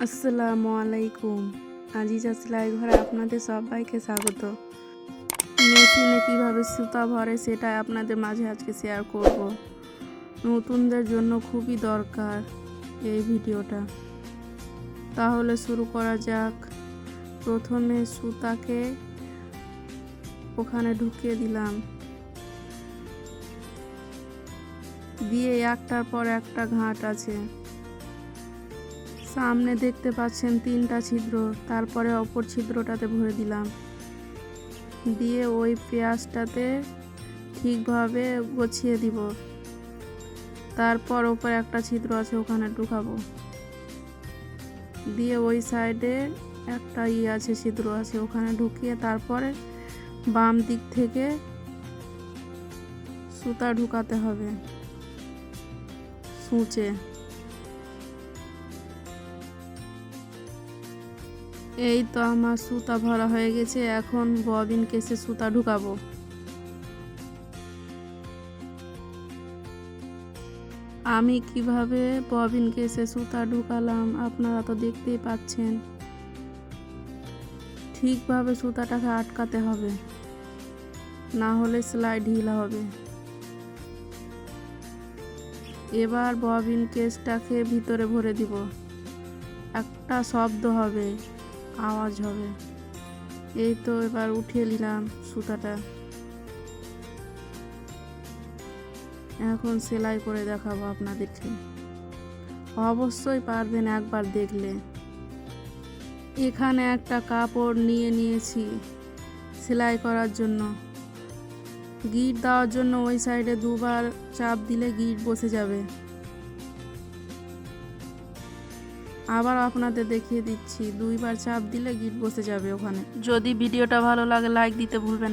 আসসালামু আলাইকুম। আজিজা সেলাই ঘরে আপনাদের সবাইকে স্বাগত। মেশিনে কিভাবে সুতা ভরে সেটাই আপনাদের মাঝে আজকে শেয়ার করব। নতুনদের জন্য খুবই দরকার এই ভিডিওটা। তাহলে শুরু করা যাক। প্রথমে সুতাকে ওখানে ঢুকিয়ে দিলাম, দিয়ে একটার পর একটা ঘাট আছে। সামনে দেখতে পাচ্ছেন 3টা ছিদ্র, তারপরে অপর ছিদ্রটাতে ভরে দিলাম, দিয়ে ওই পেঁয়াজটাতে ঠিকভাবে গছিয়ে দিব। তারপর ওপরে একটা ছিদ্র আছে ওখানে ঢুকাবো, দিয়ে ওই সাইডে একটা আছে ছিদ্র আছে ওখানে ঢুকিয়ে তারপরে বাম দিক থেকে সুতা ঢুকাতে হবে সূচে। এই তো আমার সুতা ভরা হয়ে গেছে। এখন ববিন কেসে সুতা ঢুকাবো। আমি কিভাবে ববিন কেসে সুতা ঢুকালাম আপনারা তো দেখতেই পাচ্ছেন। ঠিকভাবে সুতাটাকে আটকাতে হবে, না হলে সেলাই ঢিলা হবে। এবার ববিন কেসটাকে ভিতরে ভরে দিব। একটা শব্দ হবে, আওয়াজ হবে। এই তো এবার উঠিয়ে নিলাম সুতাটা। এখন সেলাই করে দেখাবো আপনাদেরকে। অবশ্যই পারবেন একবার দেখলে। এখানে একটা কাপড় নিয়েছি সেলাই করার জন্য। গিট দেওয়ার জন্য ওই সাইডে দুবার চাপ দিলে গিট বসে যাবে। আবার আপনাদের দেখিয়ে দিচ্ছি, 2বার চাপ দিলে গিট বসে যাবে ওখানে। যদি ভিডিওটা ভালো লাগে লাইক দিতে ভুলবেন না।